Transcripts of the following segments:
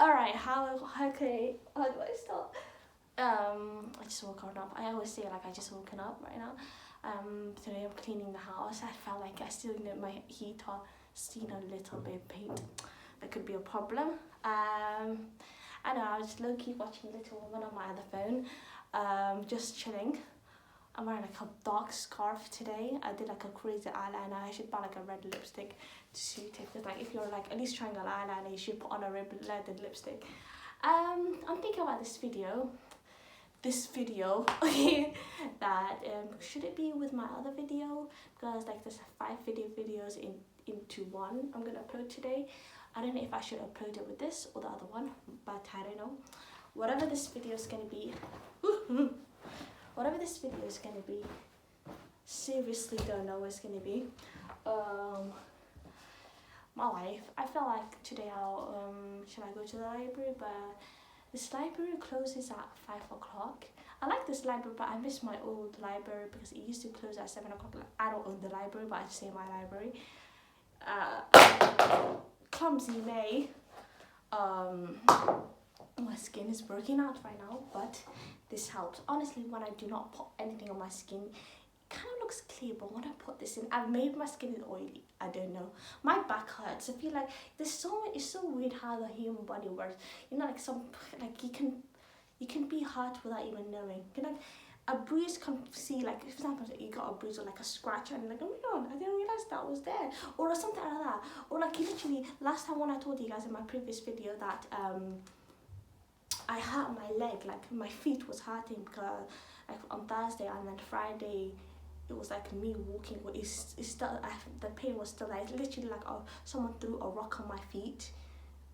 Alright, okay, how do I start? I just woke up. I always say like I just woken up right now. Today I'm cleaning the house. I felt like I still need my heater seen a little bit of paint. That could be a problem. I know I was low-key watching Little Woman on my other phone. Just chilling. I'm wearing like a dark scarf today. I did like a crazy eyeliner. I should buy like a red lipstick to suit it. Because like if you're like at least trying an eyeliner, you should put on a red lipstick. I'm thinking about this video, okay, that should it be with my other video, because like there's 5 videos into one I'm gonna upload today. I don't know if I should upload it with this or the other one, but I don't know. Whatever this video is gonna be, seriously don't know what it's gonna be. My life, I feel like today I'll should I go to the library, but this library closes at 5 o'clock. I like this library, but I miss my old library because it used to close at 7 o'clock. Like, I don't own the library, but I say my library. Clumsy May. My skin is breaking out right now, but this helps. Honestly, when I do not put anything on my skin, it kind of looks clear, but when I put this in, I've made my skin is oily. I don't know. My back hurts. I feel like it's so weird how the human body works. You know, like you can be hurt without even knowing. You know, like a bruise can see, like for example, you got a bruise or like a scratch and like, oh my god, I didn't realize that was there, or something like that. Or like literally last time when I told you guys in my previous video that I hurt my leg, like my feet was hurting because like on Thursday, and then Friday it was like me walking, it's still, the pain was still there. It's literally like someone threw a rock on my feet,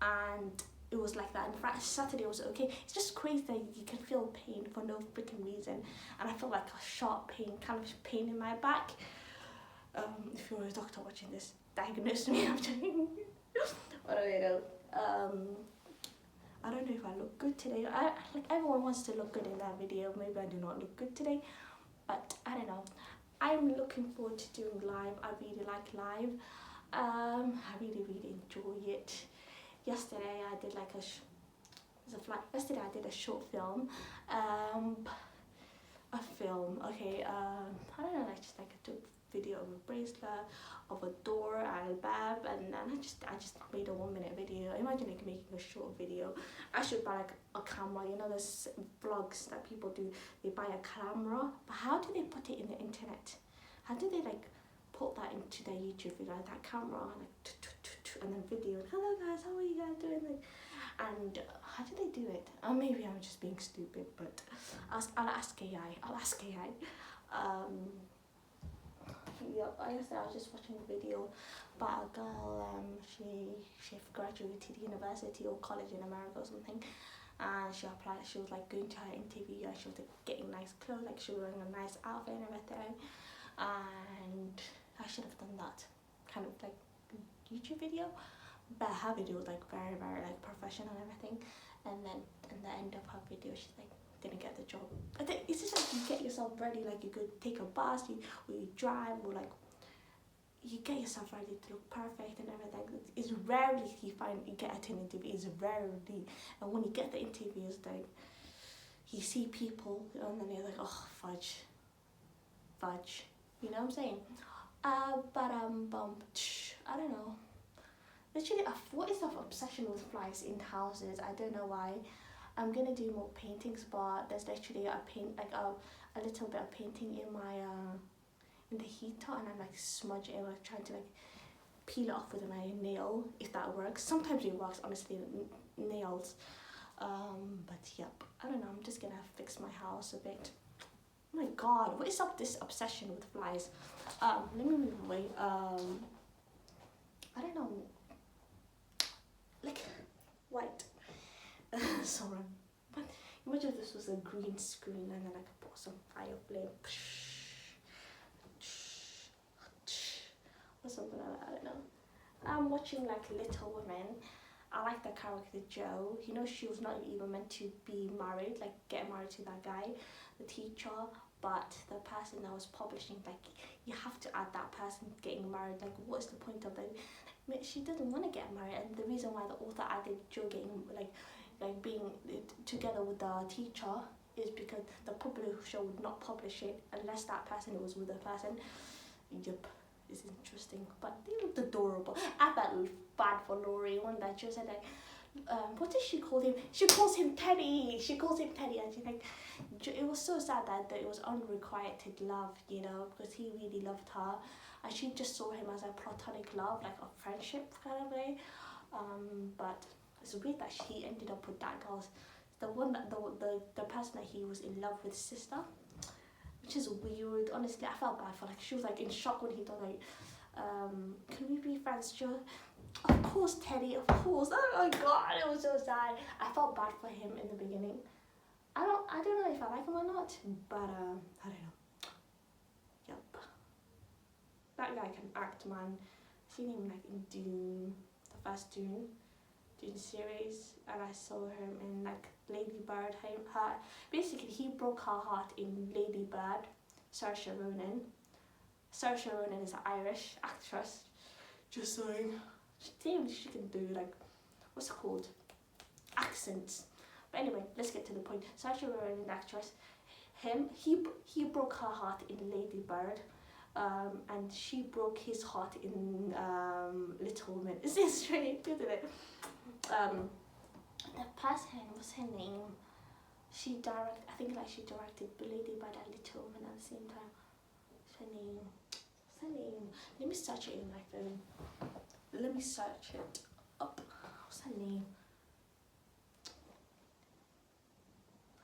and it was like that. And Friday, Saturday was okay. It's just crazy that you can feel pain for no freaking reason, and I felt like a sharp pain, kind of pain in my back. If you're a doctor watching this, diagnose me. I'm joking. What do I know? I don't know if I look good today. Like everyone wants to look good in that video. Maybe I do not look good today, but I don't know. I'm looking forward to doing live. I really like live. I really enjoy it. Yesterday I did like yesterday I did a short film. Okay. I don't know, like just like I took video of a bracelet, of a door and a bab, and I just made a 1-minute video. Imagine like making a short video. I should buy like a camera. You know, there's vlogs that people do. They buy a camera, but how do they put it in the internet? How do they like put that into their YouTube video, like that camera, like and then video? Hello guys, how are you guys doing? Like, and how do they do it? Or maybe I'm just being stupid, but I'll ask AI. Yeah, I guess I was just watching a video about a girl. She graduated university or college in America or something, and she applied. She was like going to her interview, and she was like getting nice clothes, like she was wearing a nice outfit and everything. And I should have done that kind of like YouTube video, but her video was like very like professional and everything. And then in the end of her video, she's like didn't get the job. I think it's just like you get yourself ready, like you could take a bus, or you drive, or like you get yourself ready to look perfect and everything. It's rarely you get an interview. It's rarely, and when you get the interviews, like you see people, and then you're like, oh fudge. You know what I'm saying? But I don't know. Literally, what is the obsession with flies in houses? I don't know why. I'm gonna do more paintings, but there's literally a little bit of painting in my in the heater, and I'm like smudging, like trying to like peel it off with my nail, if that works. Sometimes it works, honestly, nails. But yep, I don't know. I'm just gonna fix my house a bit. Oh my god, what is up this obsession with flies? Let me move away. I don't know. Like white. Sorry. But imagine if this was a green screen and then I could put some fire flame. Or something like that, I don't know. I'm watching like Little Women. I like the character Jo. You know, she was not even meant to be married, like get married to that guy, the teacher, but the person that was publishing, like you have to add that person getting married. Like what's the point of that? she doesn't want to get married, and the reason why the author added Joe getting being together with the teacher is because the publisher would not publish it unless that person was with the person. Yep, it's interesting, but they looked adorable. I felt bad for Laurie one that she said like, what does she call him? She calls him Teddy. She calls him Teddy, and she's like, it was so sad that it was unrequited love, you know, because he really loved her, and she just saw him as a platonic love, like a friendship kind of way. But it's weird that she ended up with that girl's, the one that the person that he was in love with sister, which is weird. Honestly, I felt bad for like she was like in shock when he told like, can we be friends, Joe? Of course, Teddy, of course. Oh my god, it was so sad. I felt bad for him in the beginning. I don't know if I like him or not, but I don't know. Yep. That guy can act, man. I seen him like in Dune, the first Dune series, and I saw him in like Lady Bird. Her basically he broke her heart in Lady Bird. Saoirse Ronan. Saoirse Ronan is an Irish actress. Just saying. She can do like, what's it called? Accents. But anyway, let's get to the point. Saoirse Ronan is an actress. He broke her heart in Lady Bird. And she broke his heart in Little Women. Is this strange, isn't it? The person, what's her name? She directed Lady Bird and Little Women at the same time. What's her name? Let me search it in my phone. Let me search it up. What's her name?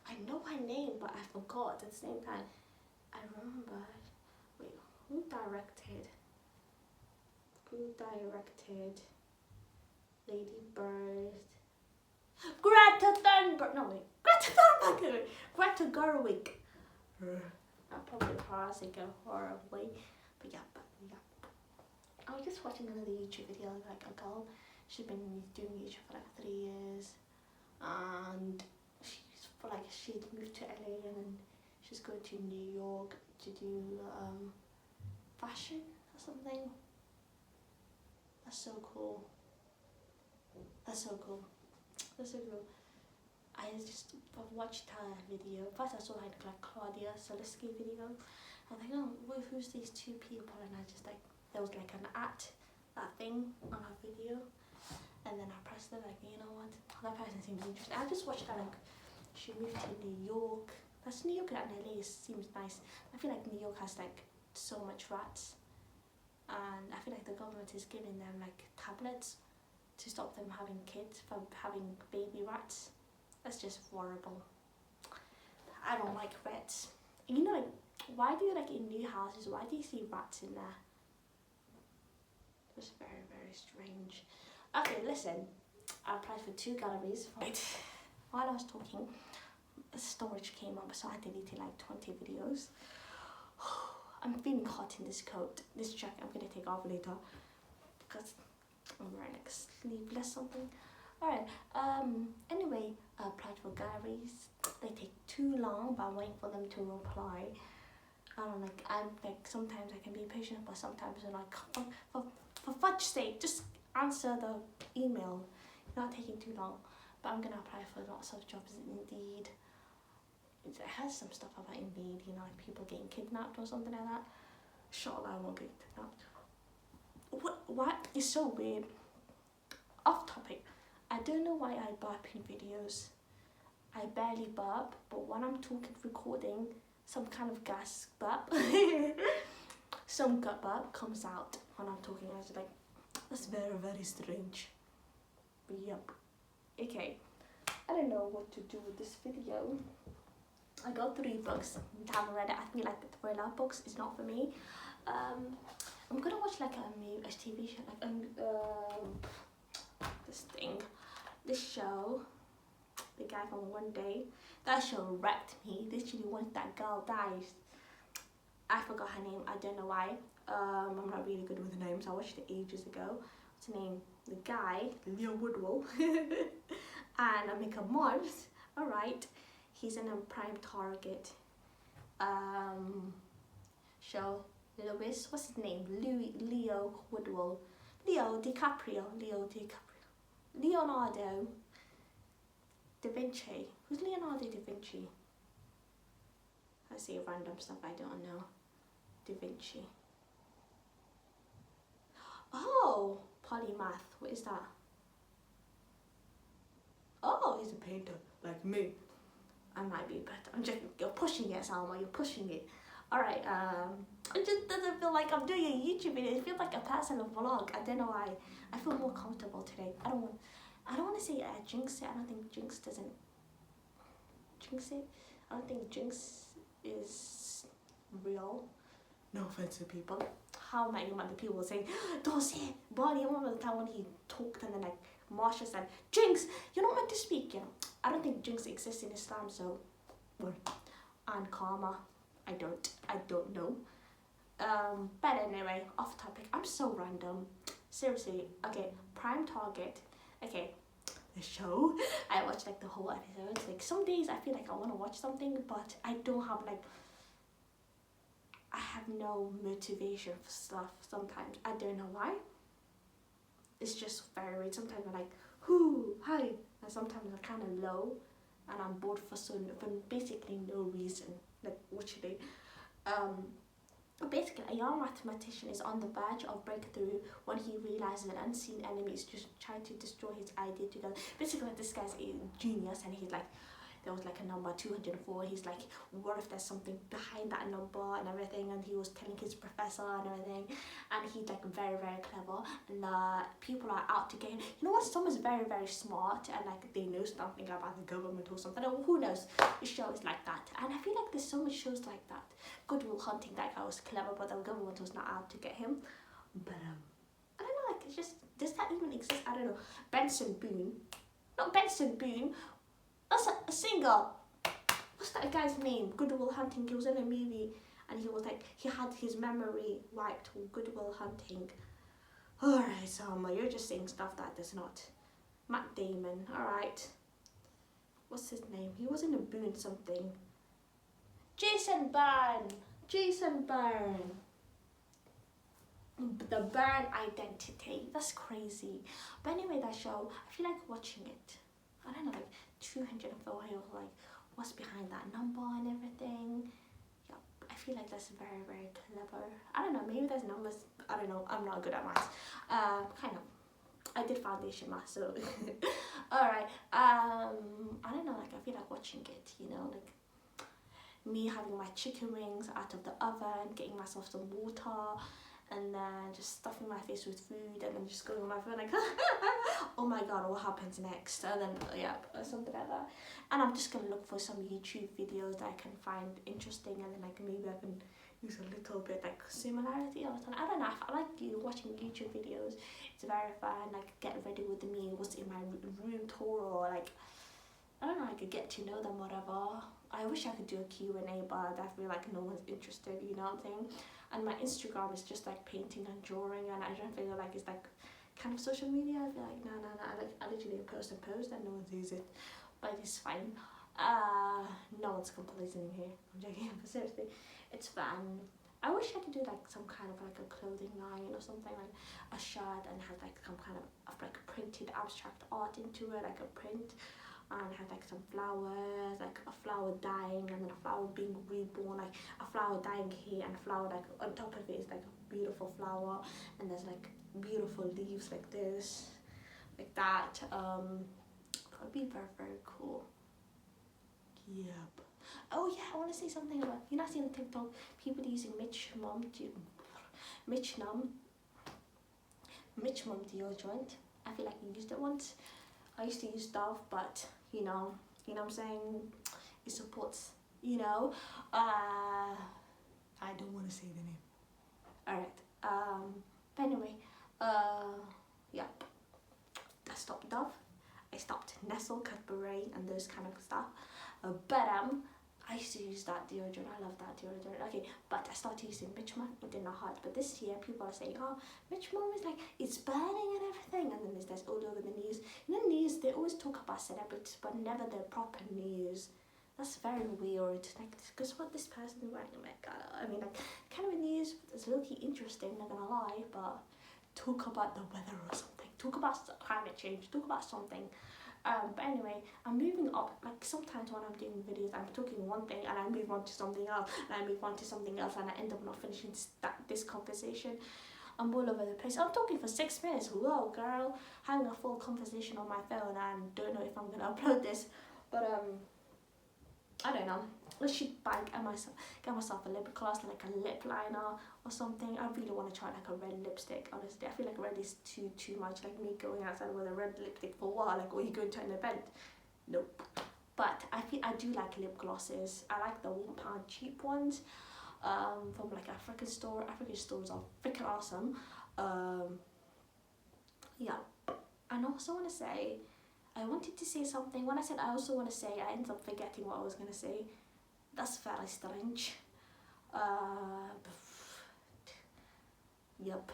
I know her name, but I forgot at the same time. I remember. Wait, who directed Lady Bird? Greta Thunberg. No, wait. Greta Thunberg. Greta Gerwig. I'm probably pronouncing it horribly, but yeah. I was just watching another YouTube video of like a girl. She's been doing YouTube for like 3 years, and she'd moved to LA and then she's going to New York to do fashion or something. That's so cool. I've watched her video. First I saw like Claudia Salisky video. I was like, oh, who's these two people? And I just like, there was like that thing on her video. And then I pressed it like, you know what? That person seems interesting. I just watched her like, she moved to New York. That's New York and LA seems nice. I feel like New York has like so much rats. And I feel like the government is giving them like tablets to stop them having kids from having baby rats. That's just horrible. I don't like rats. You know, like, why do you like in new houses? Why do you see rats in there? It's very, very strange. Okay, listen. I applied for 2 galleries. Right. While I was talking, storage came up, so I deleted like 20 videos. I'm feeling hot in this coat. This jacket I'm gonna take off later because I'm wearing like sleeveless something. Alright, anyway, I applied for galleries. They take too long, but I'm waiting for them to reply. I'm like, sometimes I can be patient, but sometimes I'm like, for fudge's sake, just answer the email. It's not taking too long. But I'm gonna apply for lots of jobs in Indeed. It has some stuff about Indeed, you know, like people getting kidnapped or something like that. Inshallah, I won't get kidnapped. What is so weird? Off topic. I don't know why I burp in videos. I barely burp, but when I'm recording, some kind of gas burp, some gut burp comes out when I'm talking. I was like, that's very, very strange. But yep. Okay. I don't know what to do with this video. I got 3 books. I haven't read it. I feel like the thriller books is not for me. I'm gonna watch like a TV show, like this show, The Guy from One Day. That show wrecked me. Literally, once that girl dies, I forgot her name. I don't know why. I'm not really good with names. I watched it ages ago. What's her name? The guy, Leo Woodwell, and Amika Mars. All right. He's in a prime target show. What's his name? Leo Woodwell. Leonardo da Vinci. Who's Leonardo da Vinci? I see random stuff I don't know. Da Vinci. Oh, polymath. What is that? Oh, he's a painter like me. I might be, but I'm just, you're pushing it, Salma. You're pushing it. All right. It just doesn't feel like I'm doing a YouTube video. It feels like a personal vlog. I don't know why. I feel more comfortable today. I don't want to say jinx it. I don't think jinx doesn't jinx it. I don't think jinx is real. No offense to people. How many of the people saying, don't say it. Bonnie, I remember the time when he talked and then like Marsha said, jinx, you're not meant to speak, you know. I don't think jinx exists in Islam, so well, and karma, I don't know. But anyway, off topic. I'm so random. Seriously. Okay, prime target. Okay, the show. I watched like the whole episode. Like some days I feel like I want to watch something, but I don't have like. I have no motivation for stuff sometimes. I don't know why. It's just very weird. Sometimes I'm like, whoo, hi. And sometimes I'm kind of low and I'm bored for basically no reason. Like, literally. Basically, a young mathematician is on the verge of breakthrough when he realizes an unseen enemy is just trying to destroy his idea together. Basically, this guy's a genius and he's like, there was like a number 204. He's like, what if there's something behind that number and everything? And he was telling his professor and everything. And he's like very, very clever. And people are out to get him. You know what? Someone's very, very smart and like they know something about the government or something. Or who knows? The show is like that. And I feel like there's so many shows like that. Good Will Hunting, that guy was clever, but the government was not out to get him. But I don't know. Like, it's just, does that even exist? I don't know. Benson Boone. Not Benson Boone. That's a singer. What's that guy's name? Good Will Hunting. He was in a movie and he was like, he had his memory wiped. Good Will Hunting. Alright, Salma, you're just saying stuff that does not. Matt Damon. Alright. What's his name? He was in a Boone something. Jason Bourne. Jason Bourne. The Bourne Identity. That's crazy. But anyway, that show, I feel like watching it. I don't know, like 204, he was like, what's behind that number and everything. Yeah, I feel like that's very, very clever. I don't know, maybe there's numbers, I don't know, I'm not good at maths. Kind of. I did foundation maths, so. Alright, I don't know, like I feel like watching it, you know, like me having my chicken wings out of the oven, getting myself some water, and then just stuffing my face with food and then just going on my phone like, oh my god, what happens next? And then, yeah, something like that. And I'm just going to look for some YouTube videos that I can find interesting and then like maybe I can use a little bit like similarity or something. I don't know, I like watching YouTube videos. It's very fun, like get ready with me, what's in my room tour or like, I don't know, I could get to know them, whatever. I wish I could do a Q&A, but I feel like no one's interested, you know what I'm saying? And my Instagram is just like painting and drawing, and I don't feel like it's like kind of social media. I feel like no, I literally post and no one sees it, but it's fine. No one's complacent in here. I'm joking, but seriously, it's fun. I wish I could do like some kind of like a clothing line or something, like a shirt and have like some kind of like printed abstract art into it, like a print. And have like some flowers, like a flower dying and then a flower being reborn, like a flower dying here and a flower like on top of it is like a beautiful flower and there's like beautiful leaves like this, like that. That would be very, very cool. Yep. Oh yeah, I want to say something about, you know, I see on TikTok people using mitchmum deodorant. I feel like I used it once. I used to use Dove, but you know what I'm saying, it supports, you know, I don't want to say the name. Alright, but anyway, yep, I stopped Dove, I stopped Nestle, Cadbury, and those kind of stuff, but I used to use that deodorant. I love that deodorant. Okay, but I started using mitchmum. It did not hurt. But this year, people are saying, oh, mitchmum is like, it's burning and everything. And then there's all over the news. In the news, they always talk about celebrities, but never the proper news. That's very weird. Like, because what this person is wearing, oh my god. I mean, like, kind of a news, it's low-key interesting, not gonna lie, but talk about the weather or something, talk about climate change, talk about something. But anyway, I'm moving up. Like sometimes when I'm doing videos, I'm talking one thing and I move on to something else, and I move on to something else, and I end up not finishing this conversation. I'm all over the place. I'm talking for 6 minutes. Whoa, girl, having a full conversation on my phone, and don't know if I'm gonna upload this, but I don't know. I should get myself a lip gloss, like a lip liner or something. I really want to try like a red lipstick. Honestly, I feel like red is too much. Like me going outside with a red lipstick for what? Like, are you going to an event? Nope. But I do like lip glosses. I like the £1 cheap ones. From like African stores are freaking awesome. Yeah. And I also want to say, I wanted to say something. When I said I also want to say, I ended up forgetting what I was going to say. That's very strange. Yep.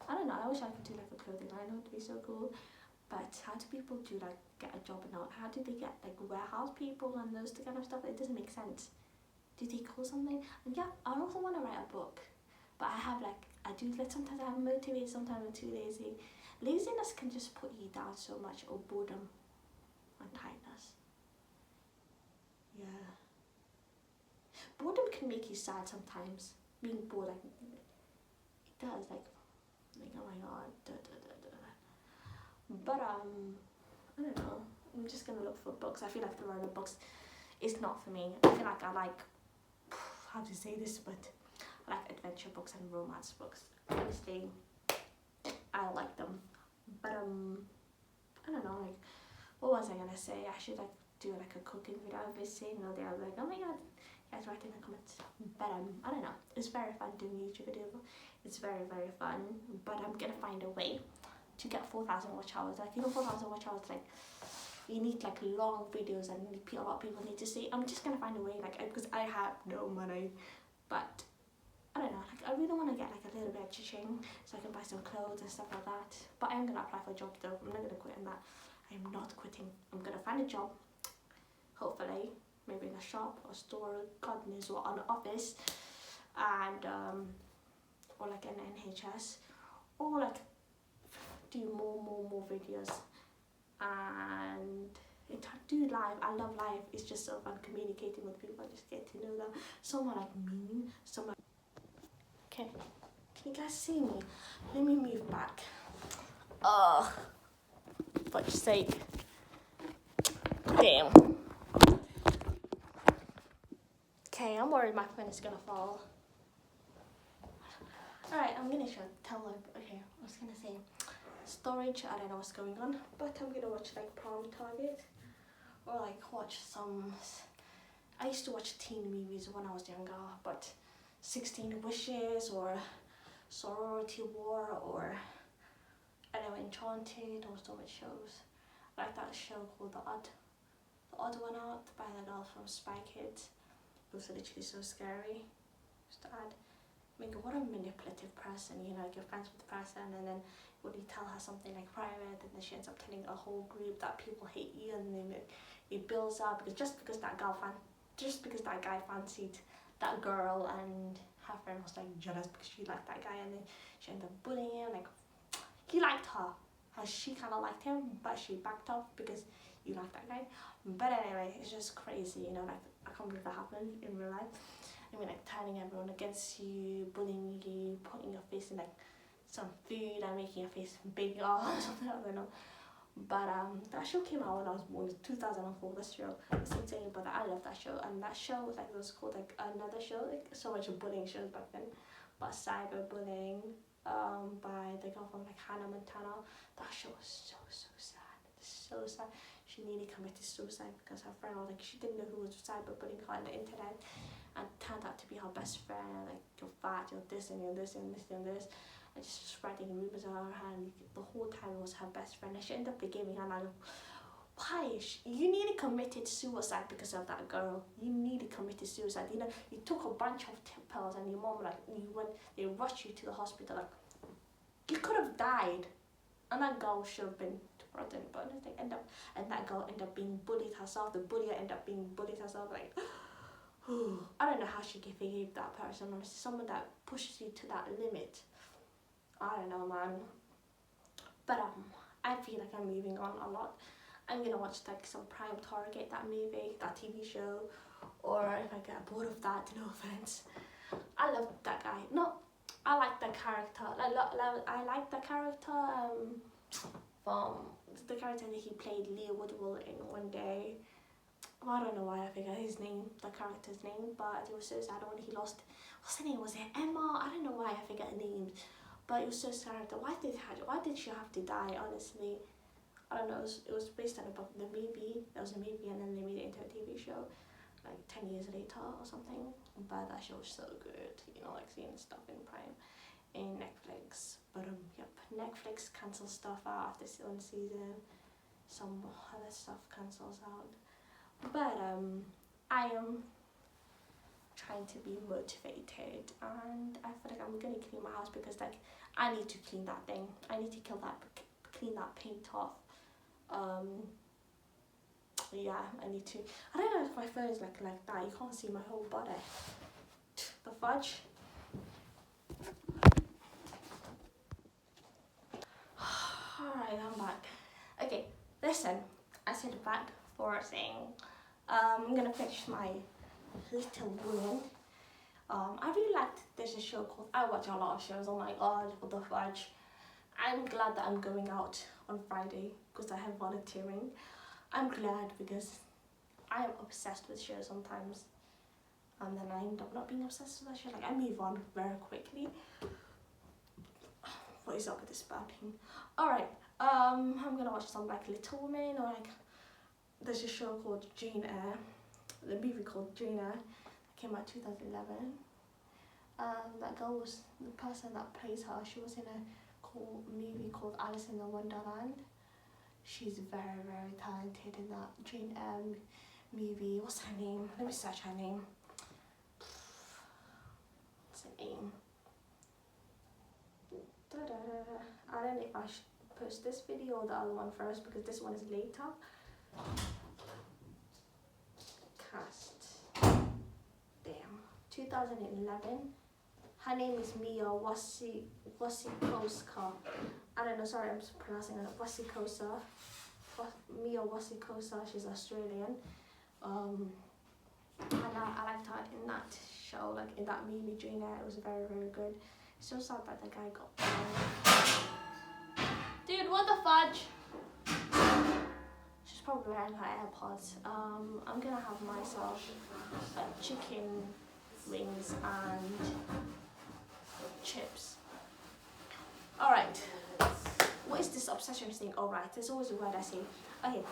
I don't know, I wish I could do like a clothing line. It would be so cool. But how do people do like get a job and how do they get like warehouse people and those kind of stuff? It doesn't make sense. Do they call something? And yeah, I also want to write a book. But I do like sometimes I'm motivated, sometimes I'm too lazy. Laziness can just put you down so much, or boredom and tiredness. Yeah. Boredom can make you sad sometimes. Being bored, like, it does, like oh my god, But I don't know. I'm just gonna look for books. I feel like the writing books is not for me. I feel like I like, how to say this, but I like adventure books and romance books. Honestly, I like them. But I don't know. Like, what was I gonna say? I should like do like a cooking video. I've been saying all day. I was like, oh my god. Guys, write in the comments. But I don't know, it's very fun doing YouTube video. It's very fun, but I'm gonna find a way to get 4,000 watch hours. Like, you know, 4,000 watch hours, like you need like long videos and a lot of people need to see. I'm just gonna find a way, like, because I have no money, but I don't know, like I really want to get like a little bit of cha-ching so I can buy some clothes and stuff like that. But I am gonna apply for a job though. I'm not gonna quit on that. I'm not quitting. I'm gonna find a job, hopefully. Maybe in a shop or store, God knows what, an office, and or like an NHS, or like do more videos, and do live. I love live. It's just so fun communicating with people. I just get to know them. Someone like me, someone. Okay, can you guys see me? Let me move back. For your sake. Damn. Okay, I'm worried my phone is gonna fall. Alright, I'm gonna okay, I was gonna say storage, I don't know what's going on, but I'm gonna watch like Prom Target, or like watch some, I used to watch teen movies when I was younger, but 16 Wishes, or Sorority War, or I don't know, Enchanted, or so much shows. I like that show called The Odd One Out by the girl from Spy Kids. It was literally so scary. Just to add, I mean, what a manipulative person, you know, like you're friends with the person, and then when you tell her something like private, and then she ends up telling a whole group that people hate you, and then it builds up because just because that guy fancied that girl, and her friend was like jealous because she liked that guy, and then she ended up bullying him. Like, he liked her, how she kind of liked him, but she backed off because you like that guy. But anyway, it's just crazy, you know, like I can't believe that happened in real life. I mean, like turning everyone against you, bullying you, putting your face in like some food and making your face bigger or something, I don't know. But that show came out when I was born, 2004. That show, it's insane, but I love that show. And that show was like, it was called like another show, like so much bullying shows back then, but cyberbullying by the girl from like Hannah Montana. That show was so sad, so sad. She nearly committed suicide because her friend was like, she didn't know who was cyberbullying her on the internet, and it turned out to be her best friend. Like, you're fat, you're this, and you're this, and this, and this, and just spreading rumors around her. And the whole time it was her best friend, and she ended up giving her like, why? You nearly committed suicide because of that girl. You nearly committed suicide. You know, you took a bunch of pills, and your mom they rushed you to the hospital. Like, you could have died, and that girl should have been rotten, but nothing ended up, and that girl ended up being bullied herself. The bullier ended up being bullied herself. Like, I don't know how she can forgive that person, or someone that pushes you to that limit. I don't know, man. But I feel like I'm moving on a lot. I'm gonna watch like some Prime Target, that movie, that TV show, or if I get bored of that, no offense. I love that guy. No, I like the character. I like the character from the character that he played, Leo Woodwell, in One Day. Well, I don't know why I forget his name, the character's name, but it was so sad when he lost. What's her name? Was it Emma? I don't know why I forget names, but it was so sad. Why did she have to die? Honestly, I don't know. It was based on the movie. There was a movie, and then they made it into a TV show, like 10 years later or something. But that show was so good. You know, like seeing stuff in Prime, in Netflix. But yep, Netflix cancels stuff out after one season. Some other stuff cancels out. But I am trying to be motivated, and I feel like I'm gonna clean my house because like I need to clean that thing. I need to clean that paint off. Yeah, I need to. I don't know if my phone is like that. You can't see my whole body. The fudge. Alright, I'm back. Okay, listen. I said back for saying I'm gonna finish my little Boone. I really liked. There's a show called. I watch a lot of shows. Oh my god, what the fudge! I'm glad that I'm going out on Friday because I have volunteering. I'm glad because I am obsessed with shows sometimes, and then I end up not being obsessed with that show. Like I move on very quickly. What is up with this burping? Alright, I'm gonna watch some like Little Women, or like there's a show called Jane Eyre, the movie called Jane Eyre that came out 2011. That girl was the person that plays her. She was in a movie called Alice in the Wonderland. She's very, very talented in that Jane Eyre movie. What's her name? Let me search her name. What's her name? I don't know if I should post this video or the other one first because this one is later. Cast. Damn. 2011. Her name is Mia Wasikowska. I don't know, sorry, I'm pronouncing it. Wasikowska. Mia Wasikowska. She's Australian. And I liked her in that show, like in that movie Jane Eyre. It was very, very good. It's so sad that the guy got killed. Dude, what the fudge? She's probably wearing her AirPods. I'm gonna have myself chicken wings and chips. Alright. What is this obsession thing? Alright, there's always a word I say. Okay.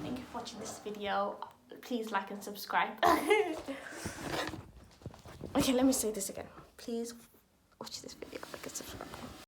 Thank you for watching this video. Please like and subscribe. Okay, let me say this again. Please watch this video, like and subscribe.